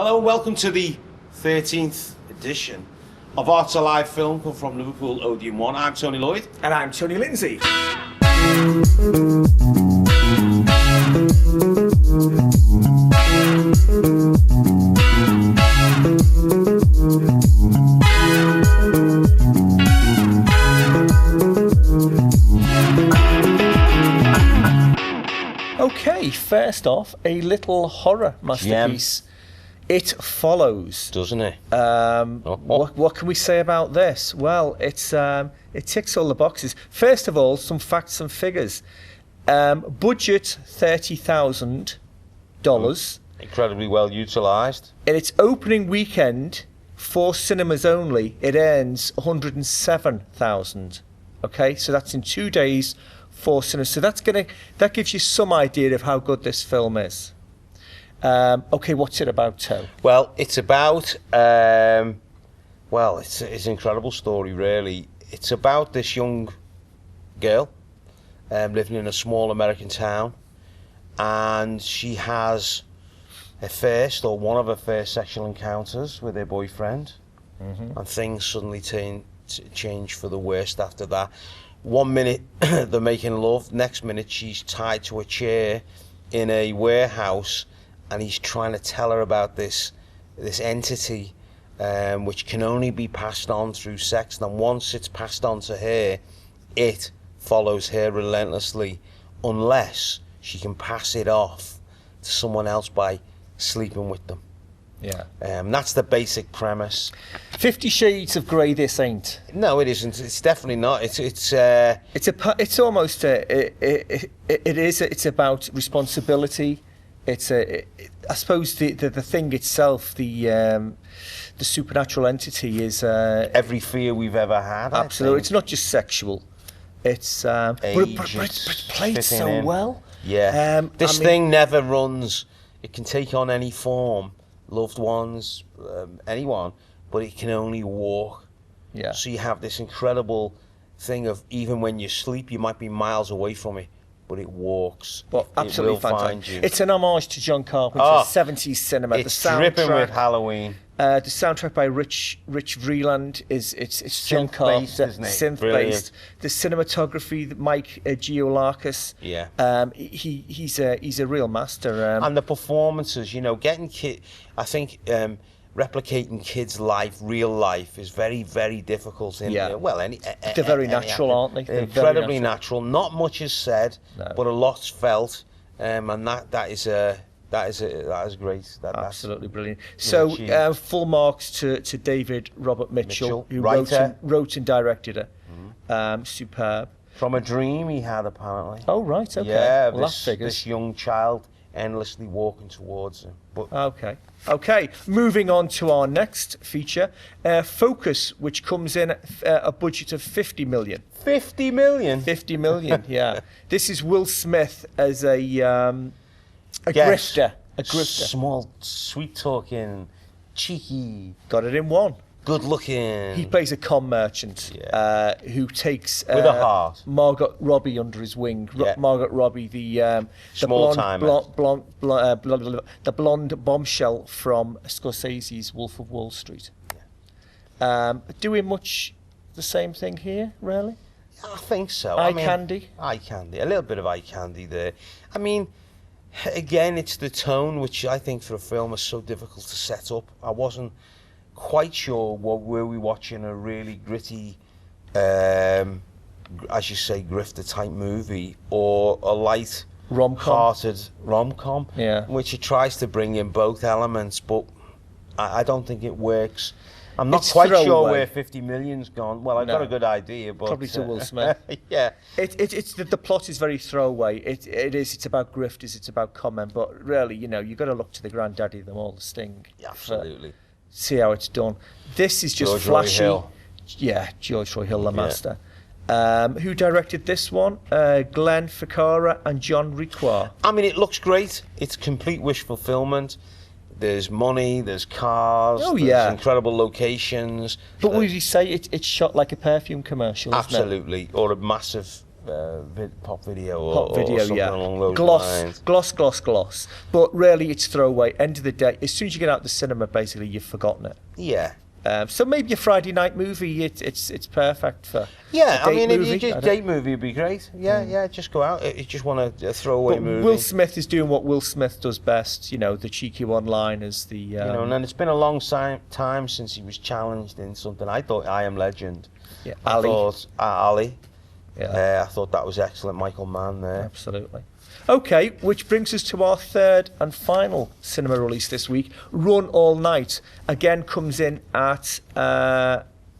Hello and welcome to the 13th edition of Arts Alive Film come from Liverpool Odeon 1. I'm Tony Lloyd. And I'm Tony Lindsay. Okay, first off, a little horror masterpiece. It Follows. Doesn't it? What can we say about this? Well, it ticks all the boxes. First of all, some facts and figures. Budget $30,000. Incredibly well utilised. In its opening weekend, for cinemas only, it earns $107,000. Okay, so that's in 2 days for cinemas. So that gives you some idea of how good this film is. Okay, what's it about, Toe? Well, it's about, it's an incredible story, really. It's about this young girl living in a small American town, and she has one of her first sexual encounters with her boyfriend, and things suddenly change for the worst after that. 1 minute they're making love, next minute she's tied to a chair in a warehouse, and he's trying to tell her about this entity which can only be passed on through sex. And once it's passed on to her, it follows her relentlessly unless she can pass it off to someone else by sleeping with them. Yeah. That's the basic premise. 50 Shades of Grey. This ain't. No, it isn't. It's definitely not. It's about responsibility. I suppose the thing itself, the supernatural entity is every fear we've ever had. Absolutely, it's not just sexual. It's but it's played so well. Yeah, this thing never runs. It can take on any form, loved ones, anyone, but it can only walk. Yeah. So you have this incredible thing of even when you sleep, you might be miles away from it, but it walks. Well, absolutely it will find you. It's an homage to John Carpenter's 70s cinema. It's dripping with Halloween. The soundtrack by Rich Vreeland it's John Carpenter, synth-based. The cinematography, Mike Giolakis. Yeah. He's a real master. And the performances, getting I think replicating kids' real life is very, very difficult. They're very natural, aren't they? They're incredibly natural. Not much is said, but a lot's felt, and that is great. Absolutely brilliant. So full marks to David Robert Mitchell, who wrote and directed it. Superb. From a dream he had, apparently. Oh right, okay. Yeah, well, that figures. This young child endlessly walking towards him. But Okay, moving on to our next feature, Focus, which comes in at a budget of 50 million. 50 million? 50 million, yeah. This is Will Smith as a grifter. A grifter. Small, sweet-talking, cheeky. Got it in one. Good-looking. He plays a con merchant who takes with a heart Margot Robbie under his wing. Margot Robbie, the blonde bombshell from Scorsese's Wolf of Wall Street. Doing much the same thing here, really? I think so. Eye candy, a little bit of eye candy there. I mean, again, it's the tone which I think for a film is so difficult to set up. I wasn't quite sure were we watching a really gritty, as you say, grifter type movie, or a light hearted rom-com, which it tries to bring in both elements, but I don't think it works. I'm not quite sure where 50 million's gone. Well, I've got a good idea, but probably to Will Smith. Yeah, it's the plot is very throwaway. It's about grifters, it's about comment, but really, you've got to look to the granddaddy of them all, the Sting. Yeah, absolutely. See how it's done. This is just flashy. George Roy Hill, the master. Who directed this one? Glenn Ficarra and John Requa. I mean, it looks great. It's complete wish fulfillment. There's money, there's cars, there's incredible locations. But would you say it's shot like a perfume commercial? Absolutely, or a massive pop video Pop video, or something yeah. along those lines. Gloss. But really, it's throwaway. End of the day, as soon as you get out the cinema, basically, you've forgotten it. Yeah. So maybe a Friday night movie, it's perfect for. Yeah, a I mean, movie. if you just date movie would be great. Yeah, just go out. You just want a throwaway movie. Will Smith is doing what Will Smith does best. You know, the cheeky one-liners. And then it's been a long time since he was challenged in something. I thought I Am Legend. Yeah, Ali. Yeah. I thought that was excellent. Michael Mann there. Absolutely. Okay, which brings us to our third and final cinema release this week, Run All Night. Again, comes in at,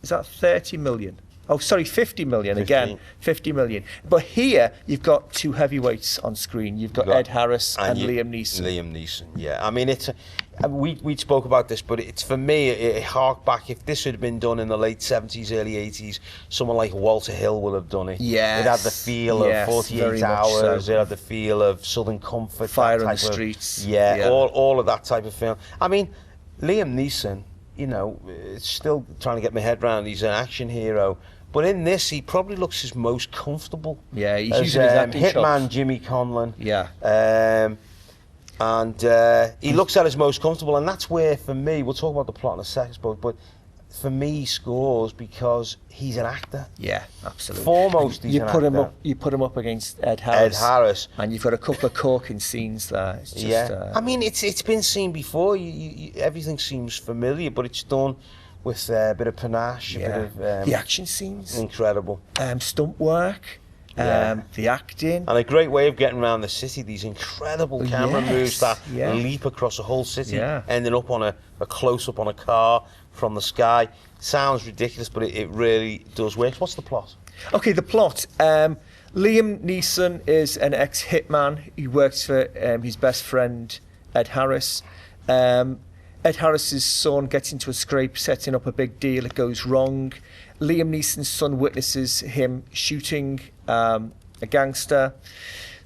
is that 30 million? Oh, sorry, 50 million 50. Again, 50 million. But here, you've got two heavyweights on screen. You've got Ed Harris and Liam Neeson. Liam Neeson, yeah. I mean, we spoke about this, but it's, for me, it harked back. If this had been done in the late 70s, early 80s, someone like Walter Hill would have done it. Yes. It had the feel of 48 Hours. So. It had the feel of Southern Comfort. Fire in the Streets. Yeah. All of that type of film. I mean, Liam Neeson, it's still trying to get my head around. He's an action hero. But in this, he probably looks his most comfortable. Yeah, he's as, using his acting Hitman chops. Jimmy Conlon. Yeah. And he looks at his most comfortable, and that's where, for me, we'll talk about the plot in a second, but for me, he scores because he's an actor. Yeah, absolutely. Foremost, he's an actor. You put him up against Ed Harris. And you've got a couple of corking scenes there. It's just, I mean, it's been seen before. Everything seems familiar, but it's done with a bit of panache, a bit of... the action scenes. Incredible. Stunt work. The acting. And a great way of getting around the city, these incredible camera moves that leap across a whole city, ending up on a close-up on a car from the sky. Sounds ridiculous, but it really does work. What's the plot? Okay, the plot. Liam Neeson is an ex-hitman. He works for his best friend, Ed Harris. Ed Harris's son gets into a scrape, setting up a big deal. It goes wrong. Liam Neeson's son witnesses him shooting a gangster,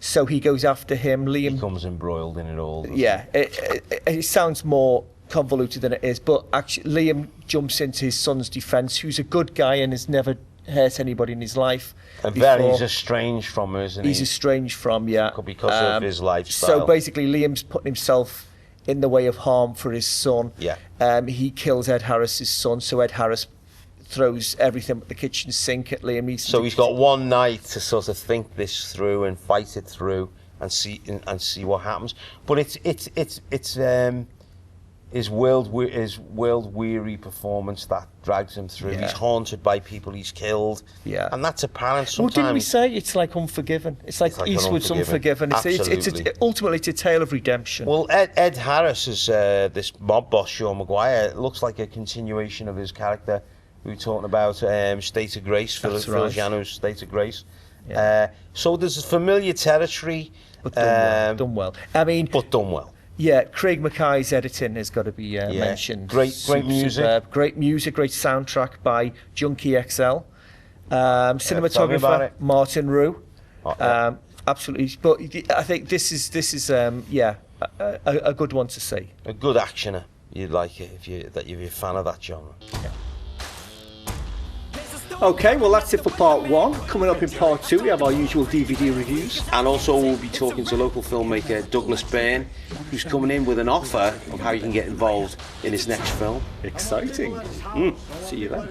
so he goes after him. Liam becomes embroiled in it all. Yeah, it sounds more convoluted than it is, but actually Liam jumps into his son's defence, who's a good guy and has never hurt anybody in his life. And he's estranged from her, isn't he? He's estranged from, because of his lifestyle. So basically Liam's putting himself in the way of harm for his son. Yeah. He kills Ed Harris's son, so Ed Harris throws everything at the kitchen sink at Liam Neeson. So he's got one night to sort of think this through and fight it through and see what happens. But it's his world weary performance that drags him through. He's haunted by people he's killed. Yeah. And that's apparent sometimes. Well, didn't we say it's like Unforgiven? It's like Eastwood's Unforgiven. Ultimately it's a tale of redemption. Well, Ed Harris is this mob boss, Sean Maguire. It looks like a continuation of his character. We were talking about State of Grace, Phil Giano's State of Grace. Yeah. So there's familiar territory. But done well. But done well. Yeah, Craig Mackay's editing has got to be mentioned. Great music. Great music, great soundtrack by Junkie XL. Cinematographer Martin Rue. Absolutely. But I think this is a good one to see. A good actioner. You'd like it if you're a fan of that genre. Yeah. Okay, well that's it for part one. Coming up in part two, we have our usual DVD reviews. And also we'll be talking to local filmmaker Douglas Byrne, who's coming in with an offer of how you can get involved in his next film. Exciting. See you then.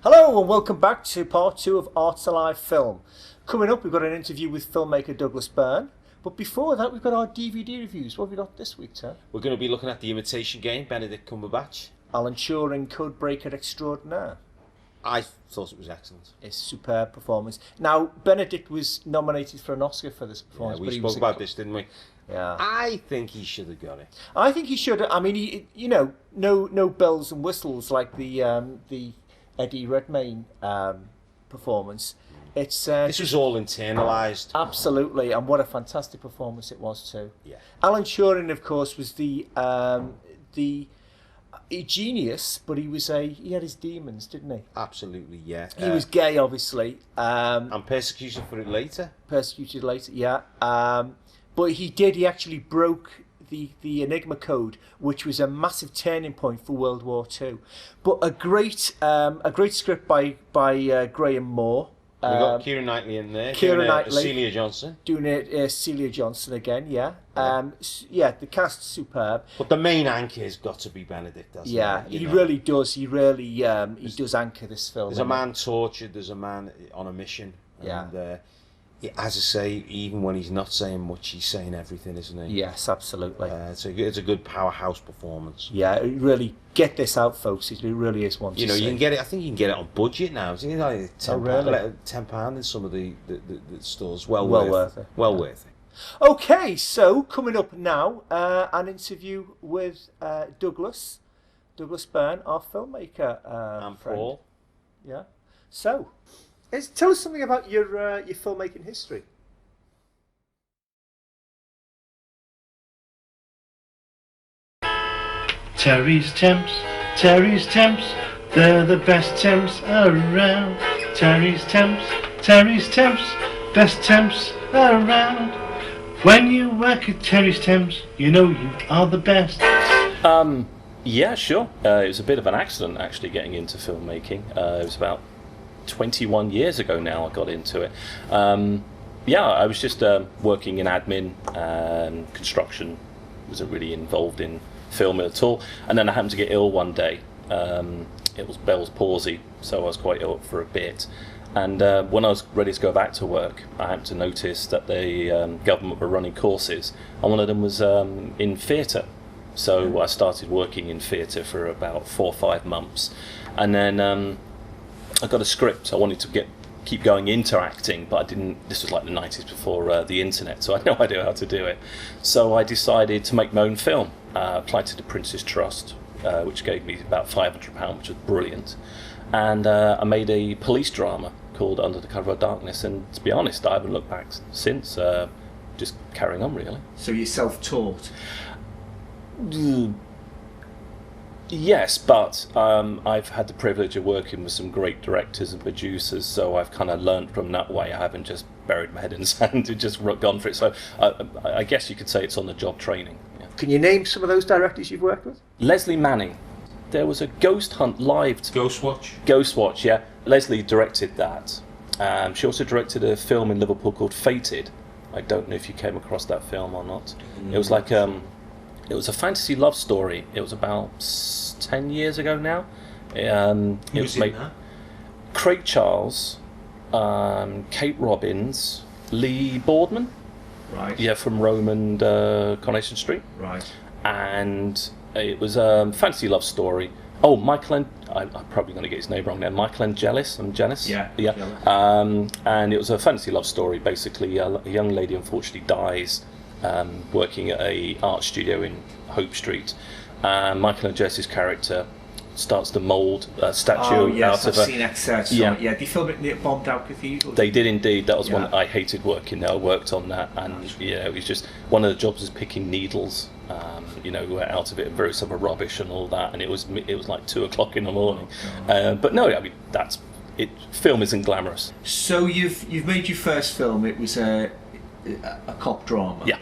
Hello and welcome back to part two of Arts Alive Film. Coming up, we've got an interview with filmmaker Douglas Byrne. But before that, we've got our DVD reviews. What have we got this week, Ted? We're going to be looking at The Imitation Game, Benedict Cumberbatch. Alan Turing, Codebreaker Extraordinaire. I thought it was excellent. It's a superb performance. Now, Benedict was nominated for an Oscar for this performance. Yeah, we spoke about this, didn't we? Yeah. I think he should have got it. I think he should. I mean, no bells and whistles like the Eddie Redmayne performance. This was all internalised. Absolutely, and what a fantastic performance it was too. Yeah. Alan Turing, of course, was the genius, but he had his demons, didn't he? Absolutely, yeah. He was gay, obviously. And persecuted for it later. Persecuted later, yeah. But he actually broke the Enigma Code, which was a massive turning point for World War II. But a great script by Graham Moore. We got Keira Knightley in there. Keira Knightley. Celia Johnson. Doing it, Celia Johnson again, yeah. The cast's superb. But the main anchor has got to be Benedict, doesn't it? Yeah, he really does. He does anchor this film. There's a man tortured, there's a man on a mission. Yeah. And, as I say, even when he's not saying much, he's saying everything, isn't he? Yes, absolutely. It's a good powerhouse performance. Yeah, really get this out, folks. It really is one. You can get it. I think you can get it on budget now. It's like £10 in some of the stores. Well worth it. Well worth it. Okay, so coming up now, an interview with Douglas Byrne, our filmmaker And friend. Paul. Yeah. So, tell us something about your filmmaking history. Terry's Temps, they're the best temps around. Terry's Temps, best temps around. When you work at Terry's Temps, you know you are the best. Yeah, sure. It was a bit of an accident actually getting into filmmaking. It was about 21 years ago now I got into it. I was just working in admin and construction. Wasn't really involved in film at all, and then I happened to get ill one day. It was Bell's palsy, so I was quite ill for a bit, and when I was ready to go back to work, I happened to notice that the government were running courses, and one of them was in theatre. So I started working in theatre for about 4 or 5 months, and then I got a script. I wanted to keep going into acting, but I didn't. This was like the 90s before the internet, so I had no idea how to do it. So I decided to make my own film. Applied to the Prince's Trust, which gave me about £500, which was brilliant. And I made a police drama called Under the Cover of Darkness, and to be honest, I haven't looked back since. Just carrying on, really. So you're self-taught? Yes, but I've had the privilege of working with some great directors and producers, so I've kind of learned from that way. I haven't just buried my head in the sand and just gone for it. So I guess you could say it's on-the-job training. Yeah. Can you name some of those directors you've worked with? Leslie Manning. There was a Ghost Hunt live. Ghostwatch, yeah. Leslie directed that. She also directed a film in Liverpool called Fated. I don't know if you came across that film or not. It was like it was a fantasy love story. It was about 10 years ago now. It was made. Craig Charles, Kate Robbins, Lee Boardman. Right. Yeah, from Rome and Coronation Street. Right. And it was a fantasy love story. Oh, I'm probably going to get his name wrong there. Michelangelis. Yeah. And it was a fantasy love story. Basically, a young lady unfortunately dies working at a art studio in Hope Street. Michelangelis' character starts to mould a statue out of I've seen excerpts from it. Yeah, they filmed it near Bombed Out Cathedral. They did indeed. That was one I hated working there. I worked on that, and it was just one of the jobs was picking needles, out of it, and various other rubbish and all that. And it was like 2 o'clock in the morning. But no, I mean that's it. Film isn't glamorous. So you've made your first film. It was a cop drama. Yeah.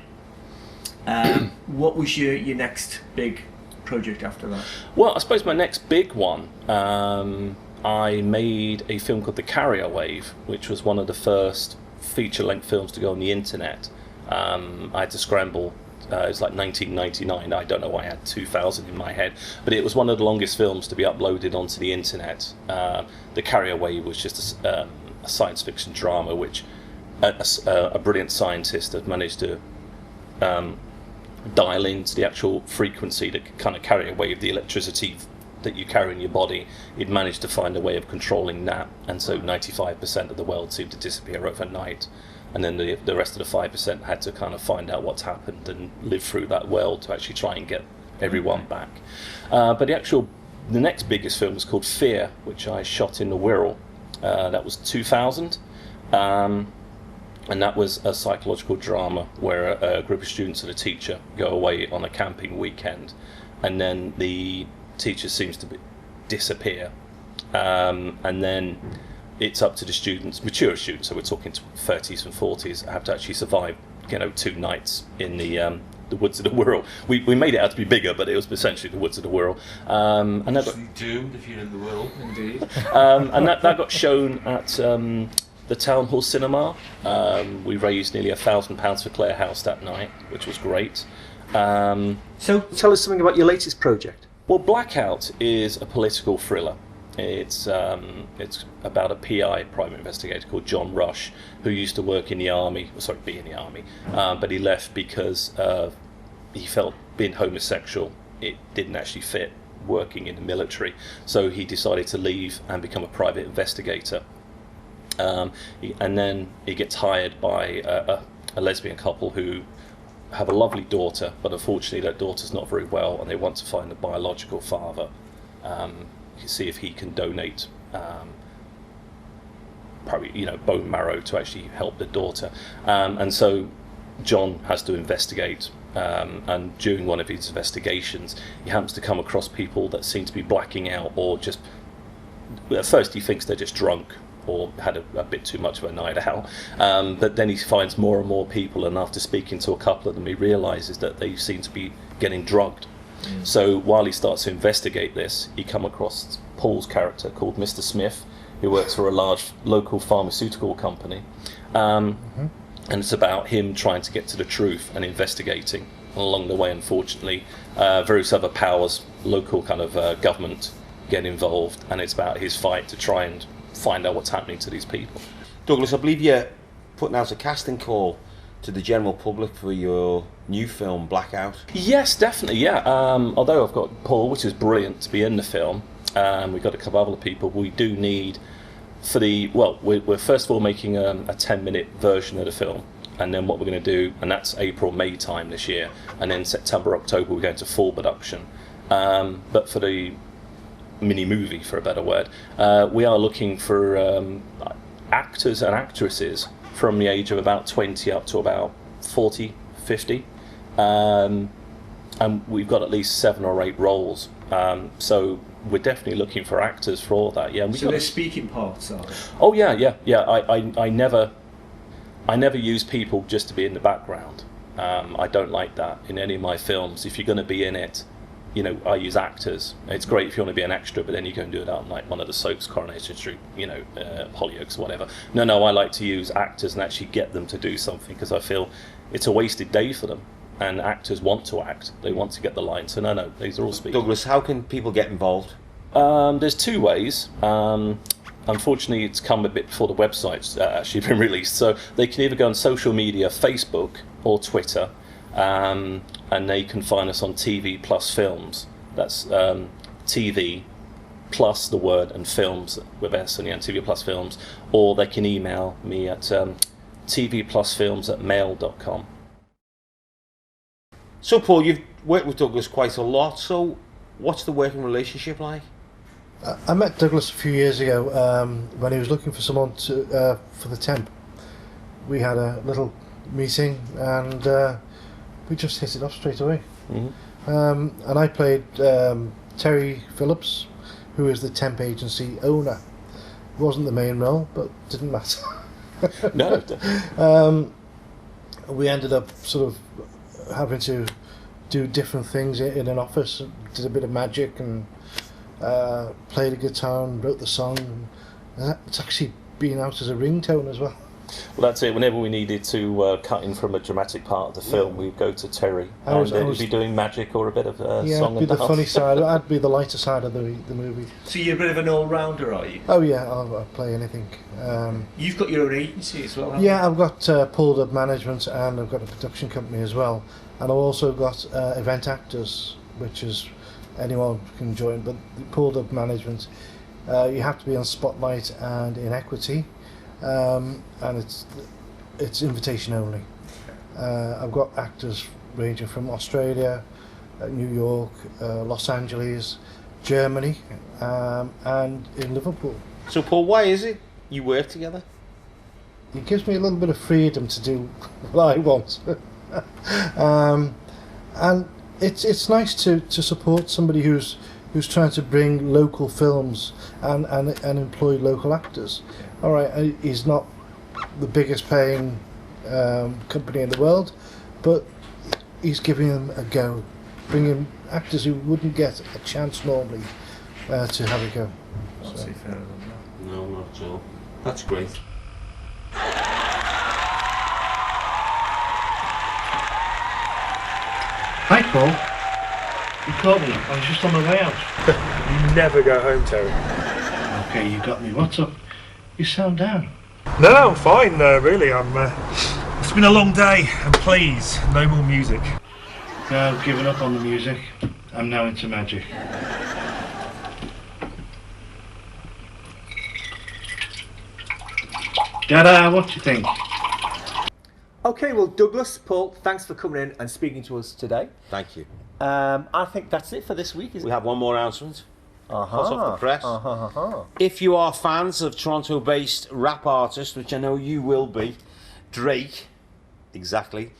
What was your next big project after that? Well, I suppose my next big one, I made a film called The Carrier Wave, which was one of the first feature-length films to go on the internet. I had to scramble. It was like 1999. I don't know why I had 2000 in my head, but it was one of the longest films to be uploaded onto the internet. The Carrier Wave was just a science fiction drama, which a brilliant scientist had managed to dial into the actual frequency that could kind of carry away with the electricity that you carry in your body. He'd managed to find a way of controlling that, and so 95% of the world seemed to disappear overnight, and then the rest of the 5% had to kind of find out what's happened and live through that world to actually try and get everyone back. But the next biggest film was called Fear, which I shot in the Wirral. That was 2000. And that was a psychological drama where a group of students and a teacher go away on a camping weekend, and then the teacher seems to disappear, and then it's up to the students, mature students, so we're talking 30s and 40s, have to actually survive 2 nights in the the woods of the Wirral. We made it out to be bigger, but it was essentially the woods of the Wirral. And that got, doomed if you're in the Wirral, indeed. and that got shown at the Town Hall Cinema. We raised nearly £1,000 for Clare House that night, which was great. So tell us something about your latest project. Well, Blackout is a political thriller. It's about a PI, private investigator, called John Rush, who used to work in the army, be in the army, but he left because he felt being homosexual, it didn't actually fit working in the military. So he decided to leave and become a private investigator. And then he gets hired by a lesbian couple who have a lovely daughter, but unfortunately their daughter's not very well, and they want to find the biological father. See if he can donate probably bone marrow to actually help the daughter, and so John has to investigate, and during one of his investigations he happens to come across people that seem to be blacking out, or just at first he thinks they're just drunk or had a bit too much of a night out, but then he finds more and more people, and after speaking to a couple of them he realises that they seem to be getting drugged. So while he starts to investigate this, he come across Paul's character called Mr. Smith, who works for a large local pharmaceutical company, and it's about him trying to get to the truth and investigating. And along the way, unfortunately, various other powers, local kind of government, get involved, and it's about his fight to try and find out what's happening to these people. Douglas, I believe you're putting out a casting call to the general public for your new film, Blackout. Yes, definitely, yeah. Although I've got Paul, which is brilliant, to be in the film, we've got a couple of other people, we do need for the... Well, we're first of all making a 10-minute version of the film, and then what we're going to do, and that's April, May time this year, and then September, October we're going to full production. But for the mini-movie, for a better word, we are looking for actors and actresses from the age of about 20 up to about 40, 50. And we've got at least 7 or 8 roles. So we're definitely looking for actors for all that. Yeah. So they're speaking parts, are they? Oh yeah. I never use people just to be in the background. I don't like that in any of my films. If you're going to be in it, I use actors. It's great if you want to be an extra, but then you go and do it on like one of the soaps, Coronation Street, Hollyoaks, whatever. No, I like to use actors and actually get them to do something, because I feel it's a wasted day for them. And actors want to act; they want to get the line. So no, these are all speaking. Douglas, how can people get involved? There's 2 ways. Unfortunately, it's come a bit before the website's actually been released. So they can either go on social media, Facebook or Twitter. And they can find us on TV plus films. That's TV plus the word and films with S and TV plus films. Or they can email me at tvplusfilms@mail.com. So Paul, you've worked with Douglas quite a lot. So what's the working relationship like? I met Douglas a few years ago when he was looking for someone for the temp. We had a little meeting and we just hit it off straight away. And I played Terry Phillips, who is the temp agency owner. Wasn't the main role, but didn't matter. No. We ended up sort of having to do different things in an office. Did a bit of magic and played a guitar and wrote the song. It's actually been out as a ringtone as well. Well, that's it. Whenever we needed to cut in from a dramatic part of the film, we'd go to Terry, and he'd be doing magic or a bit of song. I'd be the funny side. I'd be the lighter side of the movie. So you're a bit of an all-rounder, are you? Oh yeah, I'll play anything. You've got your own agency as well, haven't you? I've got Pulled Up Management, and I've got a production company as well, and I've also got Event Actors, which is anyone can join. But Pulled Up Management, you have to be on Spotlight and in Equity. And it's invitation only. I've got actors ranging from Australia, New York, Los Angeles, Germany, and in Liverpool. So Paul, why is it you work together? It gives me a little bit of freedom to do what I want. And it's nice to support somebody who's trying to bring local films and employ local actors. All right, he's not the biggest paying company in the world, but he's giving them a go, bringing actors who wouldn't get a chance normally to have a go. Not too fair than that. No, not at all. That's great. Hi, Paul. You called me. I was just on my way out. You never go home, Terry. Okay, you got me. What's up? You sound down. No, I'm fine, really. It's been a long day, and please, no more music. No, I've given up on the music. I'm now into magic. Dada, what do you think? Okay, well, Douglas, Paul, thanks for coming in and speaking to us today. Thank you. I think that's it for this week, isn't We it? have one more announcement. Hot off the press. Uh-huh. If you are fans of Toronto-based rap artist, which I know you will be, Drake, exactly,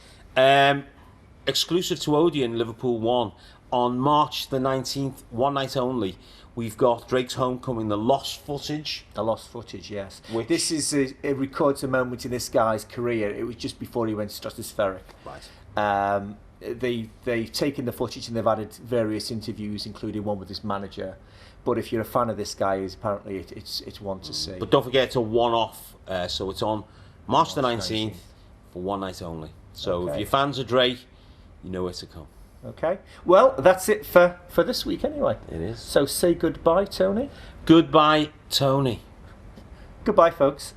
exclusive to Odeon, Liverpool 1, on March the 19th, one night only, we've got Drake's Homecoming, the lost footage. The lost footage, yes. Which- This is it records a moment in this guy's career. It was just before he went stratospheric. Right. They've taken the footage and they've added various interviews, including one with his manager. But if you're a fan of this guy, it's one to see. But don't forget, it's a one-off, so it's on March the 19th for one night only. So if Okay. you're fans of Drake, you know where to come. Okay. Well, that's it for this week anyway. It is. So say goodbye, Tony. Goodbye, Tony. Goodbye, folks.